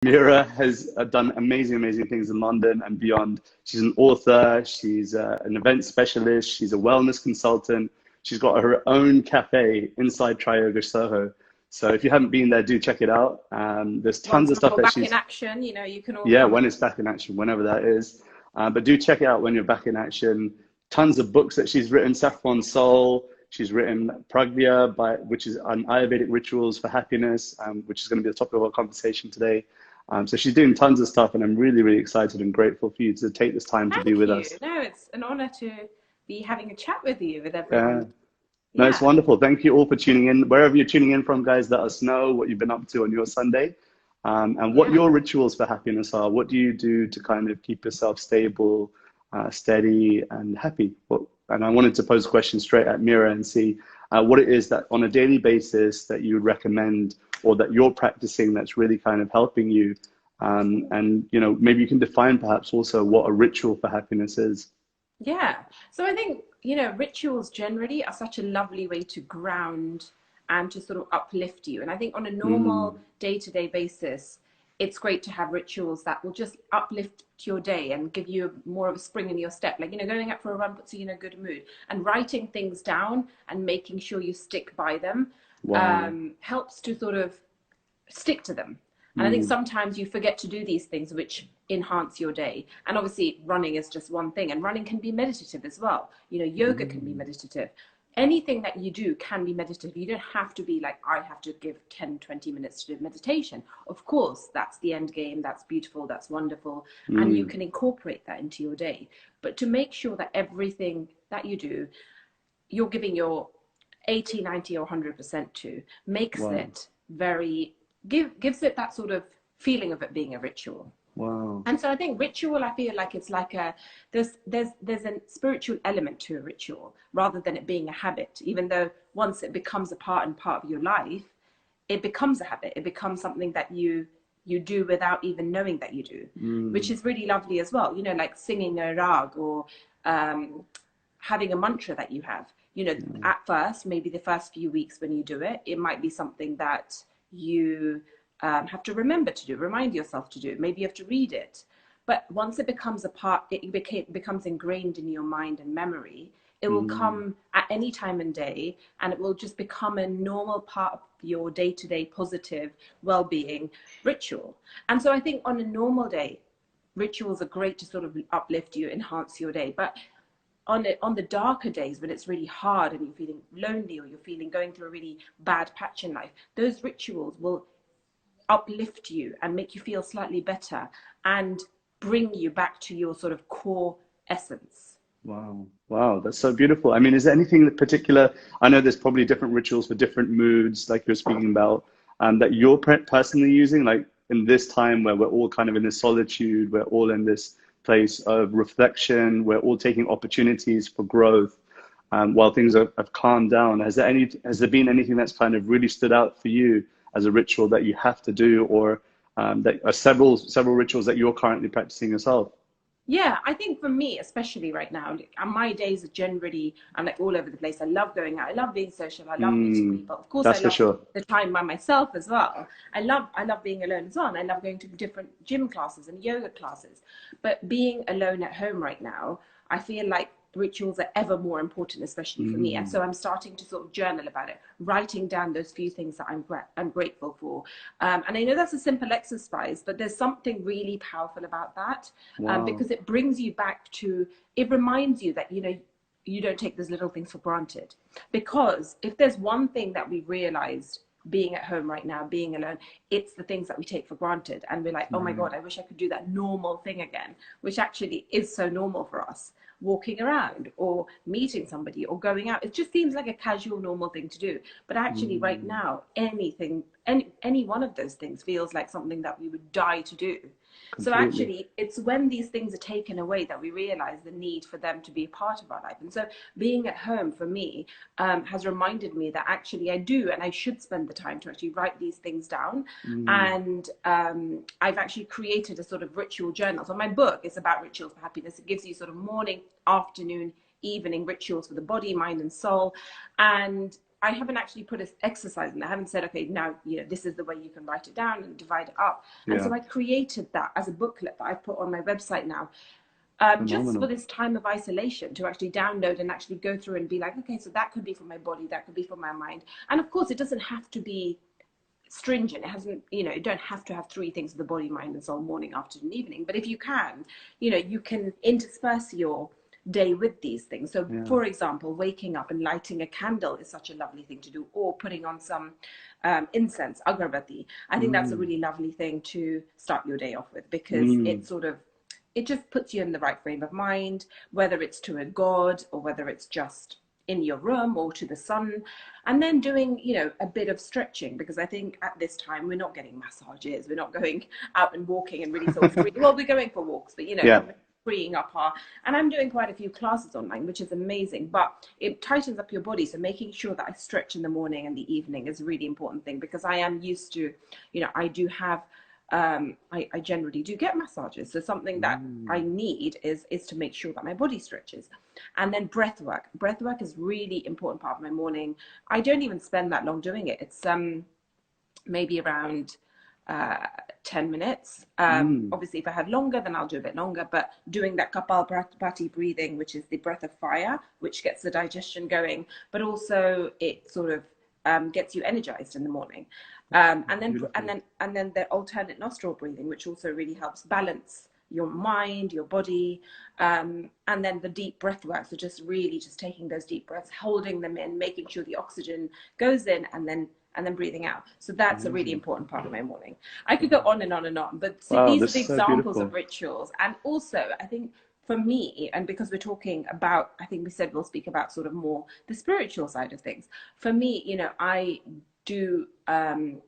Mira has done amazing, amazing things in London and beyond. She's an author, she's an event specialist, she's a wellness consultant. She's got her own cafe inside Trioga Soho. So if you haven't been there, do check it out. There's tons Once of stuff we're that back in she's, action, you can all yeah, come when and it's back in action, whenever that is. But do check it out when you're back in action. Tons of books that she's written, Saffron Soul. She's written Pragya, which is an Ayurvedic rituals for happiness, which is going to be the topic of our conversation today. So she's doing tons of stuff, and I'm really, really excited and grateful for you to take this time to be thank with you. us. No, it's an honor to be having a chat with you, with Uh, everyone. no, it's Yeah. wonderful. Thank you all for tuning in. Wherever you're tuning in from, guys, let us know what you've been up to on your Sunday, and what Yeah. your rituals for happiness are. What do you do to kind of keep yourself stable, steady, and happy? And I wanted to pose a question straight at Mira and see what it is that on a daily basis that you would recommend or that you're practicing that's really kind of helping you. And maybe you can define perhaps also what a ritual for happiness is. Yeah. So I think, rituals generally are such a lovely way to ground and to sort of uplift you. And I think on a Mm, normal day-to-day basis, it's great to have rituals that will just uplift your day and give you more of a spring in your step. Like, going out for a run puts you in a good mood. And writing things down and making sure you stick by them wow. helps to sort of stick to them. And I think Mm, sometimes you forget to do these things which enhance your day. And obviously, running is just one thing, and running can be meditative as well. Yoga can be mm, meditative. Anything that you do can be meditative. You don't have to be like, I have to give 10, 20 minutes to do meditation. Of course, that's the end game. That's beautiful. That's wonderful. And you mm, can incorporate that into your day. But to make sure that everything that you do, you're giving your 80, 90, or 100% to, makes wow. it very gives it that sort of feeling of it being a ritual. Wow. And so I think ritual, I feel like it's like there's a spiritual element to a ritual rather than it being a habit. Even though once it becomes a part of your life, it becomes a habit. It becomes something that you do without even knowing that you do, which Mm, is really lovely as well. Like singing a rag or having a mantra that you have. yeah. At first, maybe the first few weeks when you do it, it might be something that you have to remember to do, remind yourself to do. Maybe you have to read it. But once it becomes a part, becomes ingrained in your mind and memory, it will Mm, come at any time and day, and it will just become a normal part of your day-to-day positive well-being ritual. And so I think on a normal day, rituals are great to sort of uplift you, enhance your day. But on the darker days when it's really hard and you're feeling lonely or you're feeling going through a really bad patch in life, those rituals will uplift you and make you feel slightly better and bring you back to your sort of core essence. wow. Wow. That's so beautiful. I mean, is there anything in particular? I know there's probably different rituals for different moods, like you're speaking about, that you're personally using, like in this time where we're all kind of in this solitude, we're all in this place of reflection, we're all taking opportunities for growth, while things have calmed down. Has there been anything that's kind of really stood out for you as a ritual that you have to do, or that are several rituals that you're currently practicing yourself? Yeah, I think for me, especially right now, my days are generally, I'm like all over the place. I love going out. I love being social. I love meeting Mm, people. Of course, I that's for love sure. the time by myself as well. I love being alone as well. And I love going to different gym classes and yoga classes. But being alone at home right now, I feel like rituals are ever more important, especially for me. And Mm, so I'm starting to sort of journal about it, writing down those few things that I'm grateful for. And I know that's a simple exercise, but there's something really powerful about that, wow. because it brings you back to, it reminds you that, you don't take those little things for granted. Because if there's one thing that we realized being at home right now, being alone, it's the things that we take for granted. And we're like, oh my Mm, God, I wish I could do that normal thing again, which actually is so normal for us. Walking around or meeting somebody or going out, it just seems like a casual, normal thing to do. But actually, right mm, now, any one of those things feels like something that we would die to do. So completely. actually, it's when these things are taken away that we realize the need for them to be a part of our life. And so being at home for me has reminded me that actually I do and I should spend the time to actually write these things down. Mm, And I've actually created a sort of ritual journal. So my book is about rituals for happiness. It gives you sort of morning, afternoon, evening rituals for the body, mind, and soul. And I haven't actually put an exercise in. I haven't said, okay, now, this is the way you can write it down and divide it up. And so I created that as a booklet that I put on my website now, just for this time of isolation, to actually download and actually go through and be like, okay, so that could be for my body, that could be for my mind. And of course, it doesn't have to be stringent. It hasn't, you don't have to have 3 things: the body, mind, and soul, morning, afternoon, evening. But if you can, you can intersperse your day with these things. So for example, waking up and lighting a candle is such a lovely thing to do, or putting on some incense, agarbatti. I think that's a really lovely thing to start your day off with, because it just puts you in the right frame of mind, whether it's to a god or whether it's just in your room or to the sun. And then doing, a bit of stretching, because I think at this time we're not getting massages, we're not going out and walking and really sort of free. Well, we're going for walks, but freeing up and I'm doing quite a few classes online, which is amazing, but it tightens up your body. So making sure that I stretch in the morning and the evening is a really important thing, because I am used to, I do have I generally do get massages. So something that I need is to make sure that my body stretches. And then breath work. Breath work is really important part of my morning. I don't even spend that long doing it. It's maybe around 10 minutes. Obviously, if I have longer, then I'll do a bit longer. But doing that Kapalbhati breathing, which is the breath of fire, which gets the digestion going, but also it sort of gets you energized in the morning. And then the alternate nostril breathing, which also really helps balance your mind, your body, and then the deep breath work. So just taking those deep breaths, holding them in, making sure the oxygen goes in, and then breathing out. So that's a really important part of my morning. I could go on and on and on, but these are the examples of rituals. And also, I think for me, and because we're talking about, I think we said we'll speak about sort of more the spiritual side of things. For me, I do, I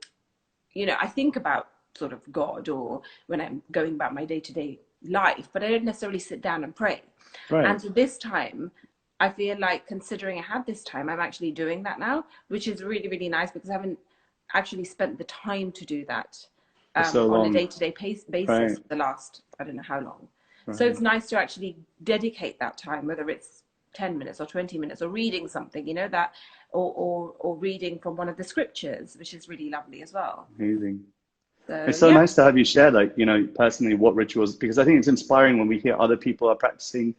think about sort of God, or when I'm going about my day-to-day life, but I don't necessarily sit down and pray. Right. And so this time, I feel like, considering I had this time, I'm actually doing that now, which is really, really nice, because I haven't actually spent the time to do that on a day-to-day basis for the last, I don't know how long. Right. So it's nice to actually dedicate that time, whether it's 10 minutes or 20 minutes, or reading something, that, or reading from one of the scriptures, which is really lovely as well. Amazing. So, it's so nice to have you share, like, personally what rituals, because I think it's inspiring when we hear other people are practicing,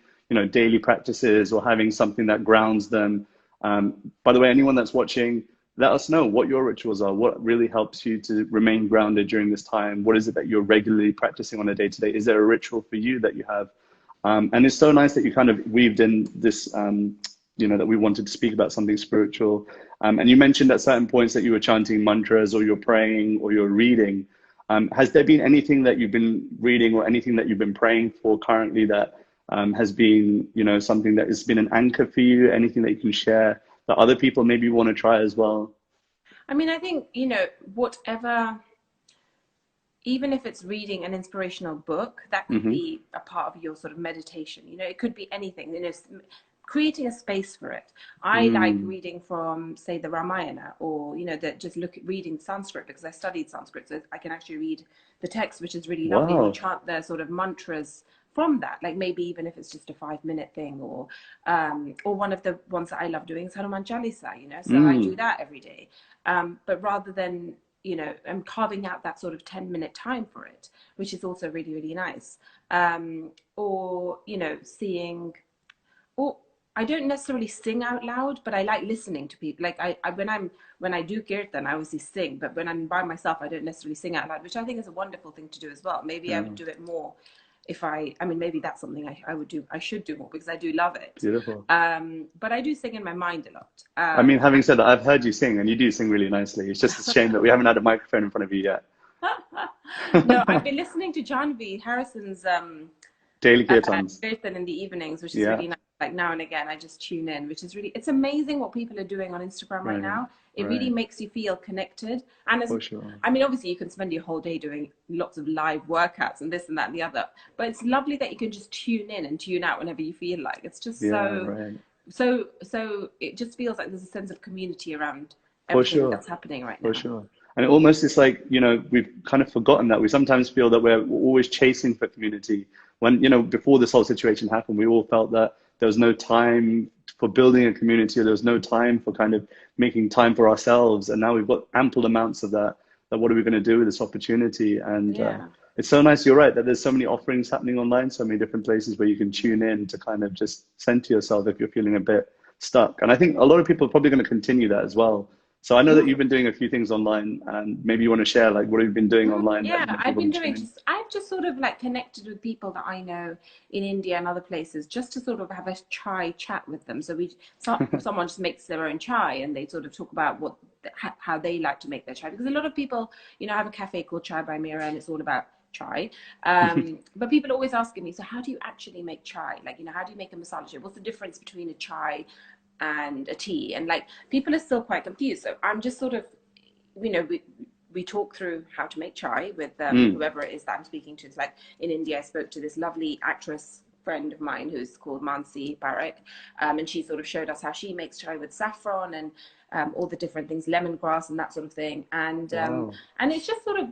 daily practices, or having something that grounds them. By the way, anyone that's watching, let us know what your rituals are, what really helps you to remain grounded during this time. What is it that you're regularly practicing on a day-to-day? Is there a ritual for you that you have? And it's so nice that you kind of weaved in this, that we wanted to speak about something spiritual. And you mentioned at certain points that you were chanting mantras, or you're praying, or you're reading. Has there been anything that you've been reading, or anything that you've been praying for currently that has been, something that has been an anchor for you? Anything that you can share that other people maybe want to try as well? I mean, I think, whatever, even if it's reading an inspirational book, that could be a part of your sort of meditation. It could be anything, creating a space for it. I like reading from, say, the Ramayana, or, reading Sanskrit, because I studied Sanskrit, so I can actually read the text, which is really lovely. Or chant the sort of mantras from that, like maybe even if it's just a 5-minute thing, or one of the ones that I love doing is Hanuman Chalisa, so I do that every day. But rather than, I'm carving out that sort of 10-minute time for it, which is also really, really nice. Or, seeing, or I don't necessarily sing out loud, but I like listening to people. Like when I do kirtan, I obviously sing, but when I'm by myself, I don't necessarily sing out loud, which I think is a wonderful thing to do as well. Maybe I would do it more if maybe that's something I would do. I should do more, because I do love it. Beautiful. But I do sing in my mind a lot. Having said that, I've heard you sing, and you do sing really nicely. It's just a shame that we haven't had a microphone in front of you yet. No, I've been listening to Janvi Harrison's daily kirtans in the evenings, which is really nice. Like now and again, I just tune in, which is really, it's amazing what people are doing on Instagram right now. It really makes you feel connected. And obviously you can spend your whole day doing lots of live workouts and this and that and the other, but it's lovely that you can just tune in and tune out whenever you feel like. It's just so it just feels like there's a sense of community around everything that's happening right now. For sure. And it almost is like, we've kind of forgotten that. We sometimes feel that we're always chasing for community. When, before this whole situation happened, we all felt that there was no time for building a community. There was no time for kind of making time for ourselves. And now we've got ample amounts of that. That what are we going to do with this opportunity? And Yeah. it's so nice. You're right that there's so many offerings happening online, so many different places where you can tune in to kind of just center yourself if you're feeling a bit stuck. And I think a lot of people are probably going to continue that as well. So I know that you've been doing a few things online, and maybe you want to share like what you've been doing online that Yeah, you want I've people been to tune doing in. I've just sort of like connected with people that I know in India and other places just to sort of have a chai chat with them. So someone just makes their own chai and they sort of talk about how they like to make their chai. Because a lot of people, you know, I have a cafe called Chai by Mira and it's all about chai. But people are always asking me, so how do you actually make chai? Like, you know, how do you make a masala chai? What's the difference between a chai and a tea? And like, people are still quite confused. So I'm just sort of, you know, we talk through how to make chai with whoever it is that I'm speaking to. It's like in India, I spoke to this lovely actress friend of mine who's called Mansi Barak, and she sort of showed us how she makes chai with saffron and all the different things, lemongrass and that sort of thing. And Wow. and it's just sort of,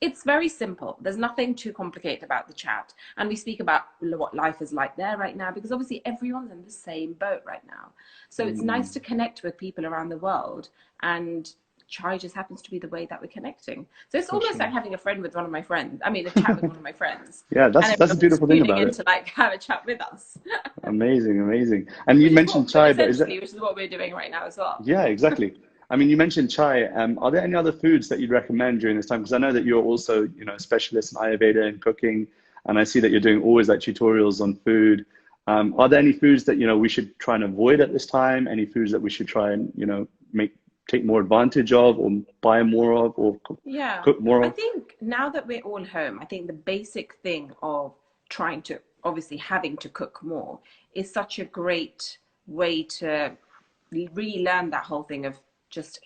it's very simple. There's nothing too complicated about the chat. And we speak about what life is like there right now, because obviously everyone's in the same boat right now. So it's nice to connect with people around the world, and chai just happens to be the way that we're connecting. So it's For almost sure. like having a friend with one of my friends. I mean, a chat with one of my friends. Yeah, And that's a everyone's beautiful thing tuning about in it. to like have a chat with us. Amazing, amazing. And you Which is mentioned what, chai, but is that, essentially, which is what we're doing right now as well. yeah, exactly. I mean, you mentioned chai. Are there any other foods that you'd recommend during this time? Because I know that you're also, you know, a specialist in Ayurveda and cooking, and I see that you're doing always like tutorials on food. Are there any foods that, you know, we should try and avoid at this time? Any foods that we should try and, you know, take more advantage of, or buy more of, or Yeah, cook more I of? think now that we're all home, I think the basic thing of trying to, obviously having to cook more, is such a great way to relearn that whole thing of just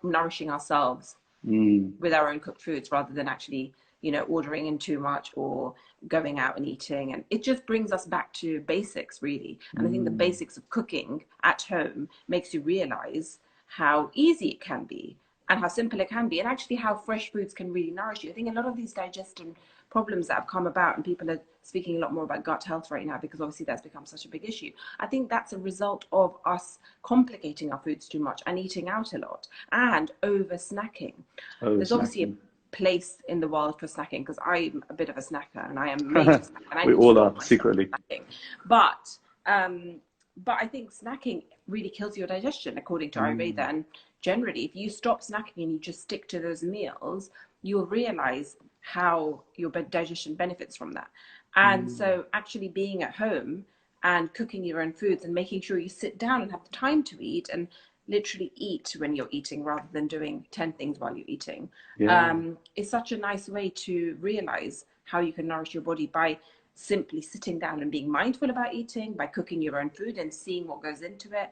nourishing ourselves Mm, with our own cooked foods rather than actually, you know, ordering in too much or going out and eating. And it just brings us back to basics, really. And I think the mm, basics of cooking at home makes you realize how easy it can be and how simple it can be, and actually how fresh foods can really nourish you. I think a lot of these digestion problems that have come about, and people are speaking a lot more about gut health right now because obviously that's become such a big issue. I think that's a result of us complicating our foods too much and eating out a lot and over snacking. oh, There's obviously a snacking. place in the world for snacking because I'm a bit of a snacker and I am a major snacker and I We need to all stop are myself secretly. snacking. But um, but I think snacking really kills your digestion according to Ayurveda. Mm, And generally, if you stop snacking and you just stick to those meals, you'll realize how your digestion benefits from that. And mm, so actually being at home and cooking your own foods and making sure you sit down and have the time to eat and literally eat when you're eating rather than doing 10 things while you're eating, yeah. is such a nice way to realize how you can nourish your body by simply sitting down and being mindful about eating, by cooking your own food and seeing what goes into it,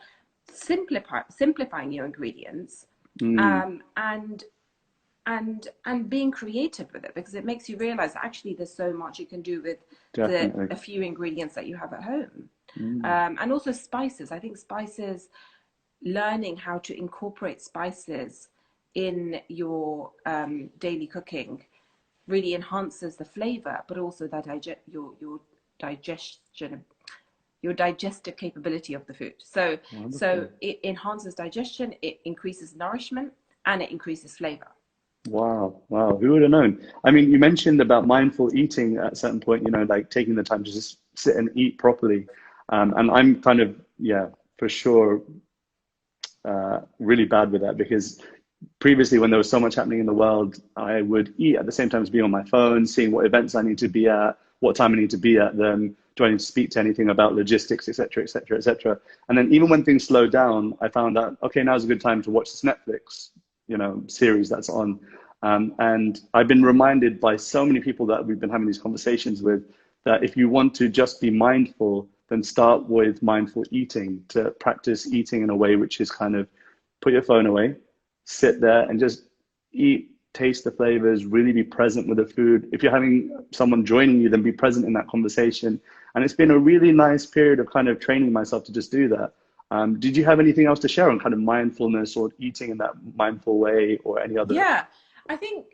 simplifying your ingredients, Mm, um, and and being creative with it, because it makes you realize that actually there's so much you can do with the definitely. a few ingredients that you have at home. Mm, And also spices. I think spices, learning how to incorporate spices in your daily cooking really enhances the flavor, but also that your digestion, your digestive capability of the food. So wonderful. it enhances digestion, it increases nourishment, and it increases flavor. Wow, wow. Who would have known? I mean, you mentioned about mindful eating at a certain point, you know, like taking the time to just sit and eat properly. And I'm kind of, yeah, for sure, really bad with that because previously when there was so much happening in the world, I would eat at the same time as being on my phone, seeing what events I need to be at, what time I need to be at them, do I need to speak to anything about logistics, et cetera, et cetera, et cetera. And then even when things slowed down, I found out, okay, now's a good time to watch this Netflix, you know, series that's on. And I've been reminded by so many people that we've been having these conversations with that if you want to just be mindful, then start with mindful eating, to practice eating in a way which is kind of put your phone away, sit there and just eat, taste the flavors, really be present with the food. If you're having someone joining you, then be present in that conversation. And it's been a really nice period of kind of training myself to just do that. Did you have anything else to share on kind of mindfulness or eating in that mindful way or any other? Yeah, I think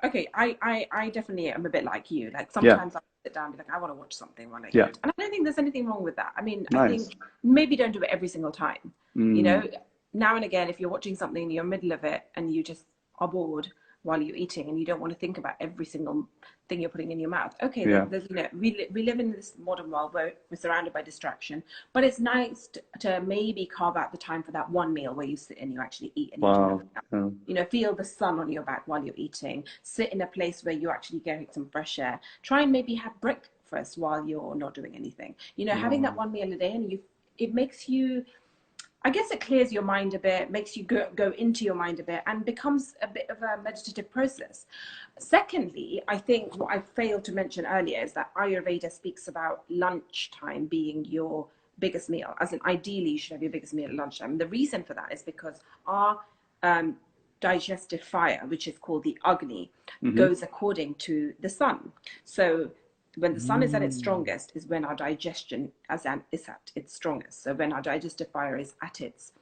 Okay, I definitely am a bit like you. Like Yeah, sometimes I sit down and be like, I want to watch something while I yeah, eat. And I don't think there's anything wrong with that. I mean, I nice. think maybe don't do it every single time. You know, Mm, now and again, if you're watching something in the middle of it and you just are bored while you're eating and you don't want to think about every single thing you're putting in your mouth. Okay, yeah, there's, you know, we live in this modern world where we're surrounded by distraction, but it's nice to maybe carve out the time for that one meal where you sit and you actually eat and you do wow. nothing else. Yeah. You know, feel the sun on your back while you're eating, sit in a place where you're actually getting some fresh air, try and maybe have breakfast while you're not doing anything. You know, having that Wow. one meal a day, and it makes you, I guess it clears your mind a bit, makes you go into your mind a bit, and becomes a bit of a meditative process. Secondly, I think what I failed to mention earlier is that Ayurveda speaks about lunchtime being your biggest meal, as in ideally you should have your biggest meal at lunchtime. And the reason for that is because our um, digestive fire, which is called the Agni, Mm-hmm. goes according to the sun. So when the sun is at its Mm, strongest is when our digestion is at its strongest. So when our digestive fire is at its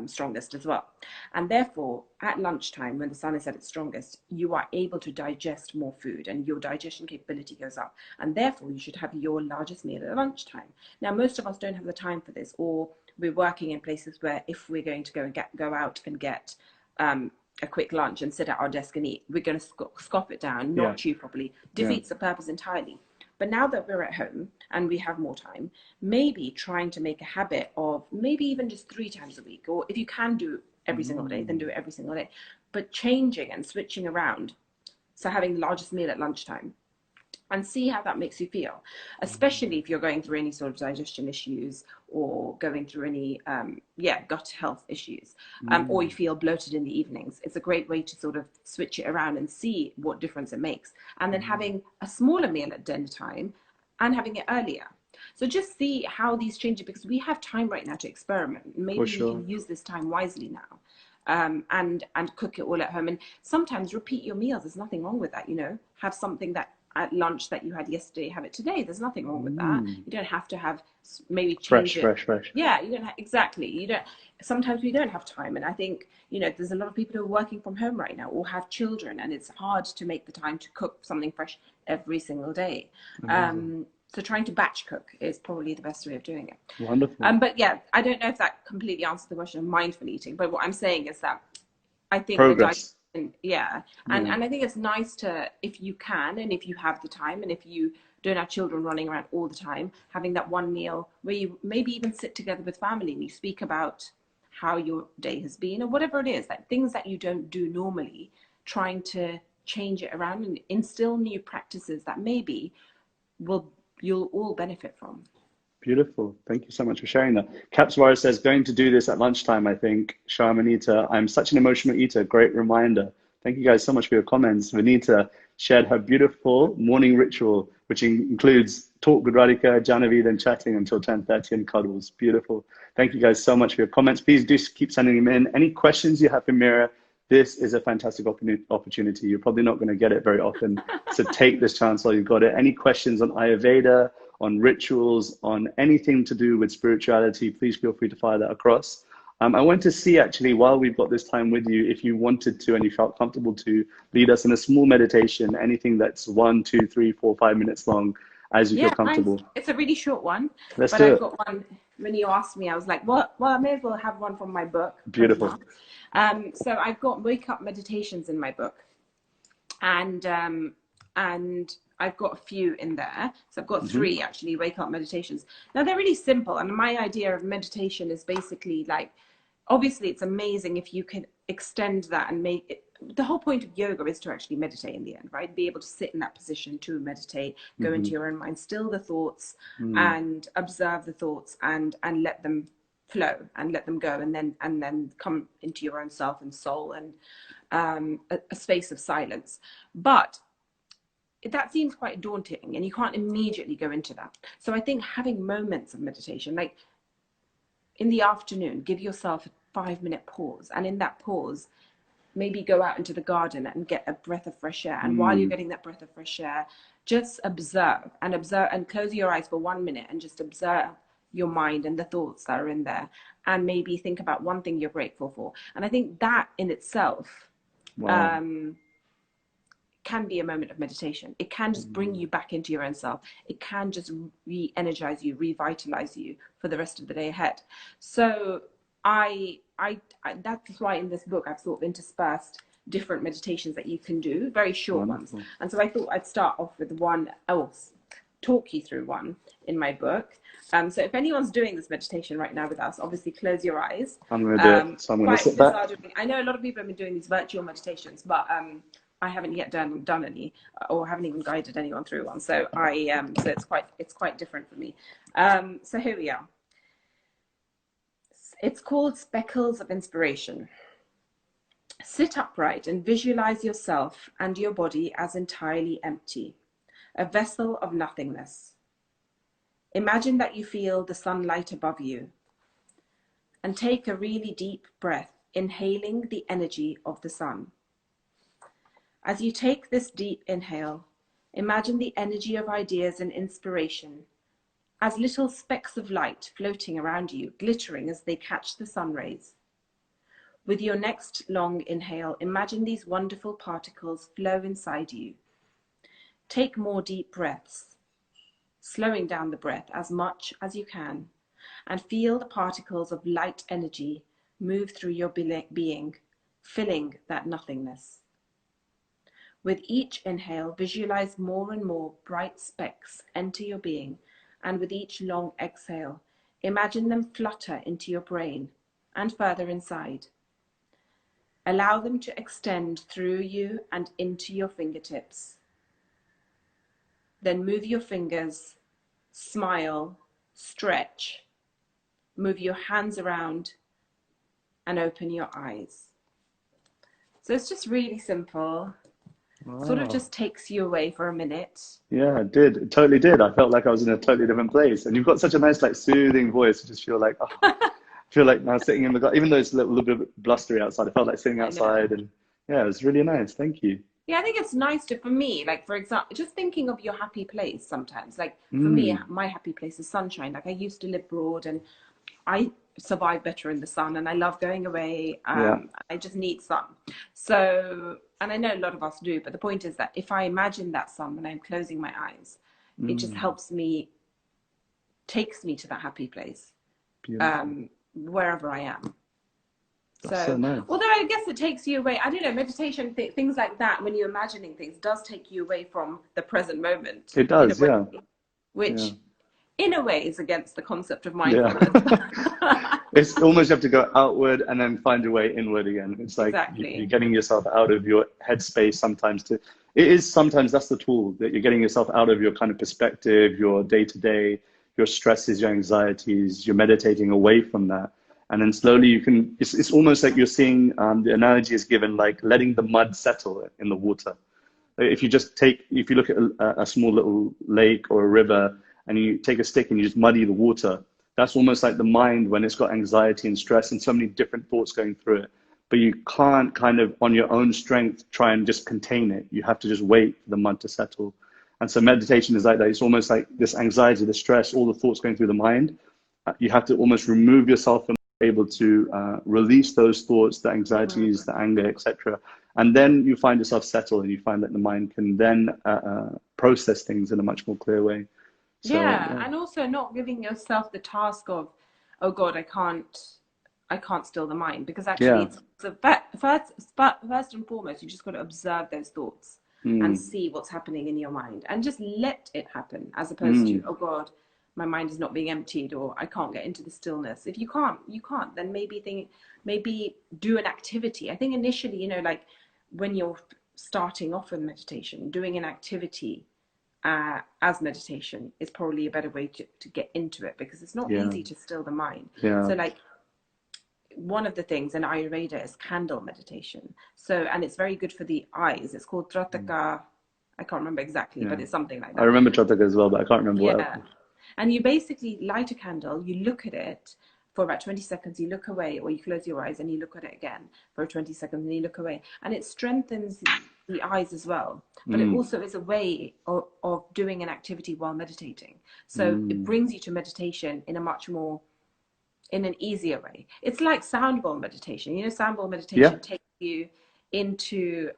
strongest as well. And therefore, at lunchtime, when the sun is at its strongest, you are able to digest more food and your digestion capability goes up. And therefore, you should have your largest meal at lunchtime. Now, most of us don't have the time for this, or we're working in places where if we're going to go out and get a quick lunch and sit at our desk and eat, we're going to scoff it down, yeah, not chew properly, yeah. defeats the purpose entirely. But now that we're at home and we have more time, maybe trying to make a habit of maybe even just 3 times a week, or if you can do every single day, then Mm, do it every single day. But changing and switching around. So having the largest meal at lunchtime and see how that makes you feel, especially if you're going through any sort of digestion issues or going through any gut health issues, or you mm, feel bloated in the evenings. It's a great way to sort of switch it around and see what difference it makes, and then mm. having a smaller meal at dinner time and having it earlier. So just see how these change, because we have time right now to experiment. For Maybe we sure. can use this time wisely now, and cook it all at home. And sometimes repeat your meals. There's nothing wrong with that. You know, have something that at lunch that you had yesterday, have it today. There's nothing wrong with that. Mm. You don't have to have, maybe change Fresh, it. fresh, fresh. Yeah, you don't have, exactly. You don't. Sometimes we don't have time, and I think, you know, there's a lot of people who are working from home right now or have children, and it's hard to make the time to cook something fresh every single day. Amazing. So trying to batch cook is probably the best way of doing it. Wonderful. But yeah, I don't know if that completely answers the question of mindful eating. But what I'm saying is that I think the Progress. digestion, yeah, Yeah. and I think it's nice to, if you can, and if you have the time, and if you don't have children running around all the time, having that one meal where you maybe even sit together with family and you speak about how your day has been or whatever it is, like things that you don't do normally, trying to change it around and instill new practices that maybe will you'll all benefit from. Beautiful. Thank you so much for sharing that. Capswara says, going to do this at lunchtime, I think. Sharmanita, I'm such an emotional eater. Great reminder. Thank you guys so much for your comments. Vanita shared her beautiful morning ritual, which includes talk with Radhika, Janavi, then chatting until 10:30 and cuddles. Beautiful. Thank you guys so much for your comments. Please do keep sending them in. Any questions you have for Mira, this is a fantastic opportunity. You're probably not going to get it very often. So take this chance while you've got it. Any questions on Ayurveda, on rituals, on anything to do with spirituality, please feel free to fire that across. I want to see actually, while we've got this time with you, if you wanted to and you felt comfortable to lead us in a small meditation, anything that's 1, 2, 3, 4, 5 minutes long, as you feel Yeah, mine's, comfortable. it's a really short one, Let's but do I've it. got one. When you asked me, I was like, well, I may as well have one from my book, Beautiful. Prajna. So I've got wake up meditations in my book, and I've got a few in there. So I've got Hmm. three actually wake up meditations. Now they're really simple, and my idea of meditation is basically like, obviously it's amazing if you can extend that and make it. The whole point of yoga is to actually meditate in the end, right? Be able to sit in that position to meditate, go Hmm. into your own mind, still the thoughts, Mm. and observe the thoughts, and let them flow and let them go, and then come into your own self and soul, and a space of silence. But that seems quite daunting and you can't immediately go into that. So I think having moments of meditation, like in the afternoon, give yourself a 5 minute pause, and in that pause maybe go out into the garden and get a breath of fresh air, and while you're Mm. getting that breath of fresh air, just observe and close your eyes for 1 minute and just observe your mind and the thoughts that are in there, and maybe think about one thing you're grateful for. And I think that in itself Wow. um, can be a moment of meditation. It can just bring you back into your own self. It can just re-energize you, revitalize you for the rest of the day ahead. So I that's why in this book I've sort of interspersed different meditations that you can do, very short ones. And so I thought I'd start off with one, talk you through one in my book. So if anyone's doing this meditation right now with us, obviously close your eyes. I'm going to do it. So I'm going to sit back. I know a lot of people have been doing these virtual meditations, but I haven't yet done any, or haven't even guided anyone through one. So so it's quite different for me. So here we are. It's called Speckles of Inspiration. Sit upright and visualize yourself and your body as entirely empty, a vessel of nothingness. Imagine that you feel the sunlight above you, and take a really deep breath, inhaling the energy of the sun. As you take this deep inhale, imagine the energy of ideas and inspiration as little specks of light floating around you, glittering as they catch the sun rays. With your next long inhale, imagine these wonderful particles flow inside you. Take more deep breaths, slowing down the breath as much as you can, and feel the particles of light energy move through your being, filling that nothingness. With each inhale, visualize more and more bright specks enter your being, and with each long exhale, imagine them flutter into your brain and further inside. Allow them to extend through you and into your fingertips. Then move your fingers, smile, stretch, move your hands around, and open your eyes. So it's just really simple. Wow. Sort of just takes you away for a minute. Yeah, it did. It totally did. I felt like I was in a totally different place. And you've got such a nice, like, soothing voice. You just feel like, oh, I feel like now sitting in the garden, even though it's a little bit blustery outside, I felt like sitting outside. And yeah, it was really nice. Thank you. Yeah, I think it's nice to, for me, like, for example, just thinking of your happy place sometimes. Like, for me, my happy place is sunshine. Like, I used to live abroad and I survive better in the sun, and I love going away. I just need sun. So, and I know a lot of us do, but the point is that if I imagine that sun when I'm closing my eyes, it just helps me, takes me to that happy place, wherever I am. So nice. Although I guess it takes you away, I don't know, meditation, things like that, when you're imagining things, does take you away from the present moment. It does, yeah. Which, in a way, is against the concept of mindfulness. Yeah. It's almost you have to go outward and then find your way inward again. It's like you're getting yourself out of your headspace sometimes. Sometimes that's the tool, that you're getting yourself out of your kind of perspective, your day-to-day, your stresses, your anxieties, you're meditating away from that. And then slowly it's almost like you're seeing, the analogy is given like letting the mud settle in the water. If you look at a small little lake or a river and you take a stick and you just muddy the water, that's almost like the mind when it's got anxiety and stress and so many different thoughts going through it. But you can't kind of on your own strength try and just contain it. You have to just wait for the mud to settle. And so meditation is like that. It's almost like this anxiety, the stress, all the thoughts going through the mind. You have to almost remove yourself from able to release those thoughts, the anxieties, the anger, etc. And then you find yourself settled and you find that the mind can then process things in a much more clear way. So, and also not giving yourself the task of, oh God, I can't still the mind, because actually first and foremost, you just got to observe those thoughts and see what's happening in your mind and just let it happen, as opposed to, oh God, my mind is not being emptied, or I can't get into the stillness. If you can't, then maybe do an activity. I think initially, like when you're starting off with meditation, doing an activity as meditation is probably a better way to get into it, because it's not easy to still the mind. So like one of the things in Ayurveda is candle meditation. So, and it's very good for the eyes. It's called Radhika. I can't remember exactly, but it's something like that. I remember Radhika as well, but I can't remember what. And you basically light a candle, you look at it for about 20 seconds, you look away, or you close your eyes and you look at it again for 20 seconds and you look away. And it strengthens the eyes as well. But it also is a way of doing an activity while meditating. So it brings you to meditation in an easier way. It's like sound bowl meditation. Sound bowl meditation takes you into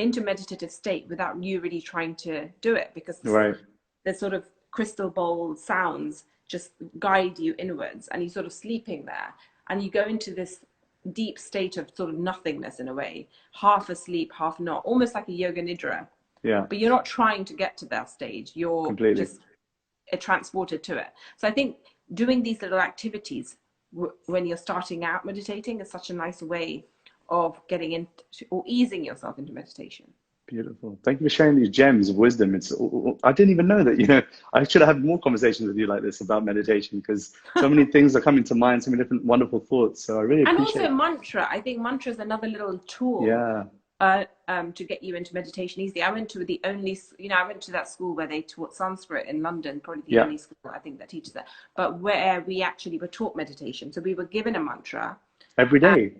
into meditative state without you really trying to do it, because Right. the sort of crystal bowl sounds just guide you inwards, and you're sort of sleeping there, and you go into this deep state of sort of nothingness in a way, half asleep, half not, almost like a yoga nidra. Yeah. But you're not trying to get to that stage. You're Completely. just transported to it. So I think doing these little activities when you're starting out meditating is such a nice way of getting into or easing yourself into meditation. Beautiful. Thank you for sharing these gems of wisdom. I didn't even know that, you know, I should have more conversations with you like this about meditation, because so many things are coming to mind, so many different wonderful thoughts. So I really And appreciate also it. mantra. I think mantra is another little tool Yeah. to get you into meditation easily. I went to the only, I went to that school where they taught Sanskrit in London, probably the Yeah. only school I think that teaches that, but where we actually were taught meditation. So we were given a mantra. Every day.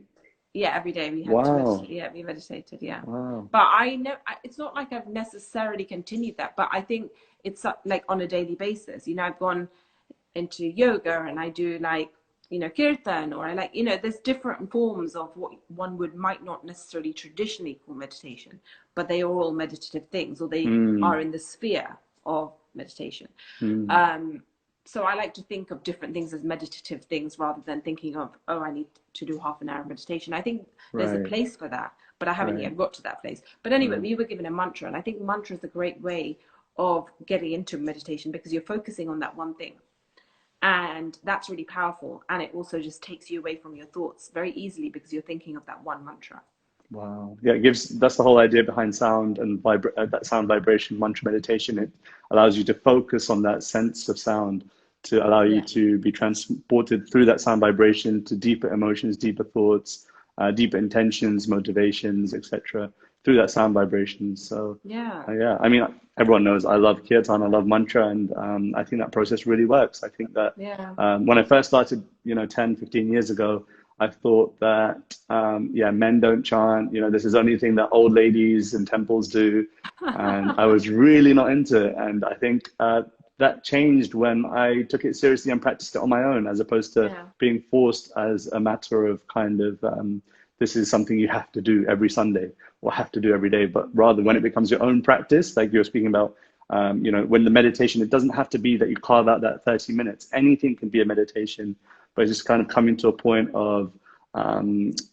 Yeah, every day we had Wow. to meditate. Yeah, we meditated. Yeah. Wow. But I know it's not like I've necessarily continued that, but I think it's like on a daily basis. I've gone into yoga and I do like, kirtan, or I like, there's different forms of what one might not necessarily traditionally call meditation, but they are all meditative things, or they are in the sphere of meditation. So I like to think of different things as meditative things rather than thinking of, oh, I need to do half an hour of meditation. I think there's a place for that, but I haven't yet got to that place. But anyway, we were given a mantra, and I think mantra is a great way of getting into meditation, because you're focusing on that one thing. And that's really powerful. And it also just takes you away from your thoughts very easily, because you're thinking of that one mantra. Wow. Yeah, that's the whole idea behind sound and that sound vibration mantra meditation. It allows you to focus on that sense of sound to allow you to be transported through that sound vibration to deeper emotions, deeper thoughts, deeper intentions, motivations, etc. through that sound vibration. So yeah, I mean, everyone knows I love kirtan, I love mantra, and I think that process really works. I think that when I first started, 10, 15 years ago, I thought that, men don't chant, this is the only thing that old ladies in temples do. And I was really not into it. And I think that changed when I took it seriously and practiced it on my own, as opposed to being forced as a matter of kind of, this is something you have to do every Sunday or have to do every day. But rather, when it becomes your own practice, like you're speaking about, when the meditation, it doesn't have to be that you carve out that 30 minutes. Anything can be a meditation, but just kind of coming to a point of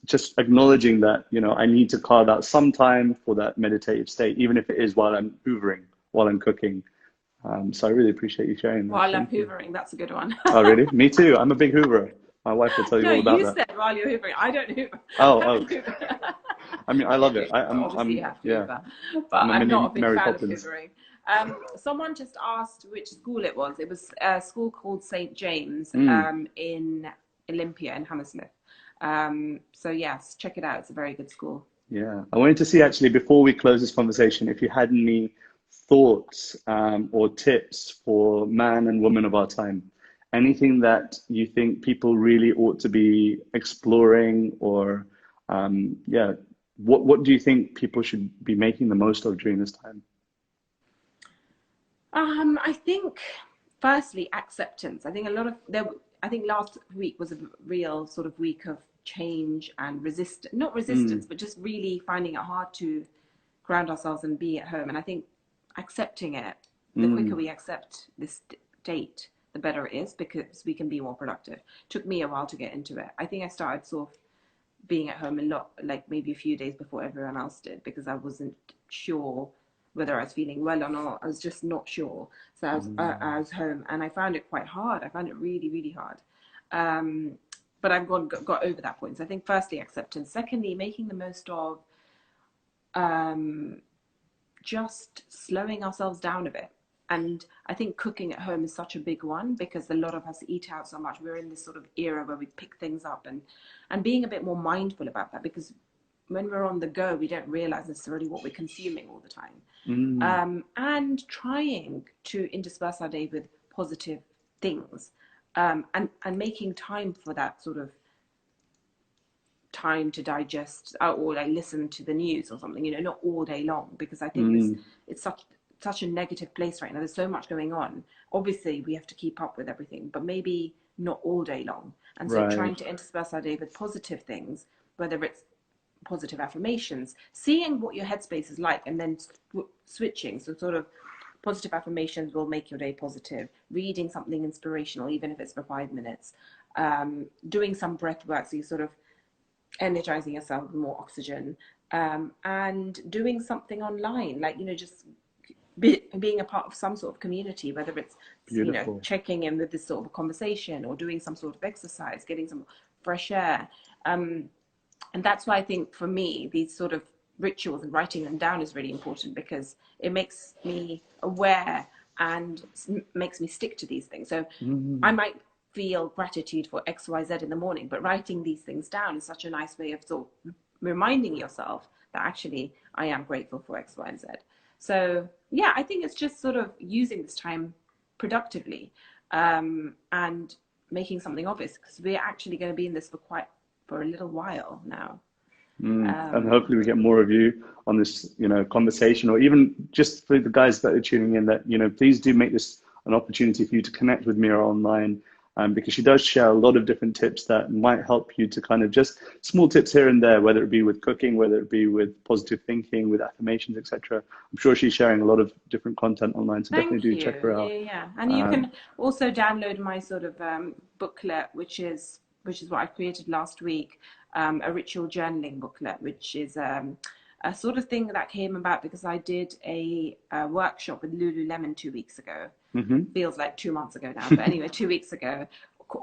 just acknowledging that, I need to carve out some time for that meditative state, even if it is while I'm hoovering, while I'm cooking. So I really appreciate you sharing that. While I'm hoovering, that's a good one. Oh, really? Me too. I'm a big hooverer. My wife will tell you all about that. No, you said while you're hoovering. I don't hoover. Oh. I mean, I love it. Obviously you have to hoover, but I'm not a big fan of hoovering. Someone just asked which school it was. It was a school called St. James in Olympia in Hammersmith. So yes, check it out. It's a very good school. Yeah. I wanted to see, actually, before we close this conversation, if you had any thoughts or tips for man and woman of our time. Anything that you think people really ought to be exploring, or what do you think people should be making the most of during this time? I think firstly acceptance. I think I think last week was a real sort of week of change and not resistance, but just really finding it hard to ground ourselves and be at home. And I think accepting it, the quicker we accept this state, the better it is, because we can be more productive. Took me a while to get into it. I think I started sort of being at home a lot, like maybe a few days before everyone else did, because I wasn't sure whether I was feeling well or not. I was just not sure. So I was home, and I found it quite hard. I found it really, really hard. But I've got over that point. So I think firstly, acceptance. Secondly, making the most of just slowing ourselves down a bit. And I think cooking at home is such a big one, because a lot of us eat out so much. We're in this sort of era where we pick things up, and being a bit more mindful about that, because when we're on the go, we don't realize necessarily what we're consuming all the time. And trying to intersperse our day with positive things, and making time for that sort of time to digest or like listen to the news or something, not all day long, because I think it's such a negative place right now. There's so much going on. Obviously we have to keep up with everything, but maybe not all day long. And so trying to intersperse our day with positive things, whether it's positive affirmations, seeing what your headspace is like, and then switching. So sort of positive affirmations will make your day positive. Reading something inspirational, even if it's for 5 minutes. Doing some breath work, so you're sort of energizing yourself with more oxygen. And doing something online, like, just being a part of some sort of community, whether it's, Beautiful. checking in with this sort of a conversation, or doing some sort of exercise, getting some fresh air. And that's why I think for me, these sort of rituals and writing them down is really important, because it makes me aware and makes me stick to these things. So I might feel gratitude for X, Y, Z in the morning, but writing these things down is such a nice way of sort of reminding yourself that actually I am grateful for X, Y, and Z. So yeah, I think it's just sort of using this time productively, and making something of it, because we're actually going to be in this for a little while now. And hopefully we get more of you on this, conversation, or even just for the guys that are tuning in, that, please do make this an opportunity for you to connect with Mira online, because she does share a lot of different tips that might help you to kind of just small tips here and there, whether it be with cooking, whether it be with positive thinking, with affirmations, etc. I'm sure she's sharing a lot of different content online, so definitely do check her out. Yeah. And you can also download my sort of booklet, which is what I created last week, a ritual journaling booklet, which is a sort of thing that came about because I did a workshop with Lululemon 2 weeks ago. Feels like 2 months ago now, but anyway, 2 weeks ago,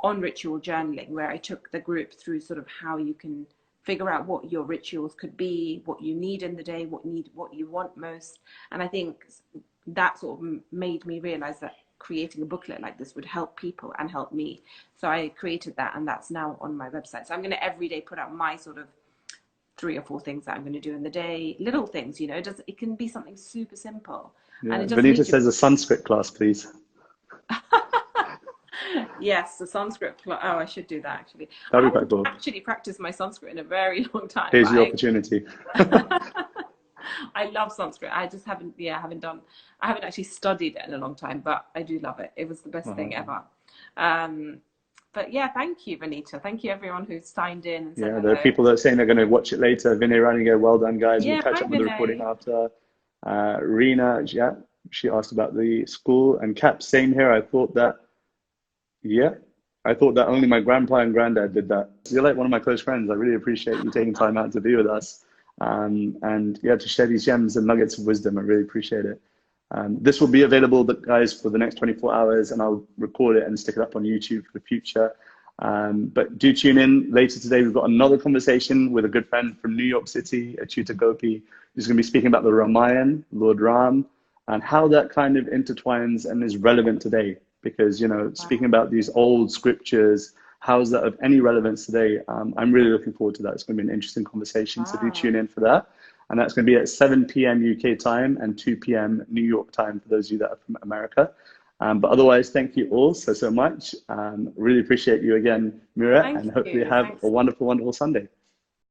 on ritual journaling, where I took the group through sort of how you can figure out what your rituals could be, what you need in the day, what you want most. And I think that sort of made me realize that creating a booklet like this would help people and help me. So I created that, and that's now on my website. So I'm going to every day put out my sort of 3 or 4 things that I'm going to do in the day, little things, it can be something super simple. Yeah. And it Vanita says a Sanskrit class, please. Yes, the Sanskrit class. Oh, I should do that actually. That'd I be quite haven't cool. actually practiced my Sanskrit in a very long time. Here's your opportunity. I love Sanskrit. I just haven't actually studied it in a long time, but I do love it. It was the best thing ever. But yeah, thank you, Vanita. Thank you, everyone who's signed in. And there are people that are saying they're going to watch it later. Vinay Ranigo, well done, guys. Yeah, we'll catch up with the recording after. Rena, she asked about the school. And Cap, same here. I thought that only my grandpa and granddad did that. You're like one of my close friends. I really appreciate you taking time out to be with us. And to share these gems and nuggets of wisdom. I really appreciate it. This will be available, guys, for the next 24 hours, and I'll record it and stick it up on YouTube for the future. But do tune in later today. We've got another conversation with a good friend from New York City, Achyuta Gopi, who's going to be speaking about the Ramayana, Lord Ram, and how that kind of intertwines and is relevant today. Because, speaking about these old scriptures, how is that of any relevance today? I'm really looking forward to that. It's going to be an interesting conversation, so do tune in for that. And that's going to be at 7 p.m. UK time and 2 p.m. New York time for those of you that are from America. But otherwise, thank you all so much. Really appreciate you again, Mira, and hopefully have a wonderful, wonderful Sunday.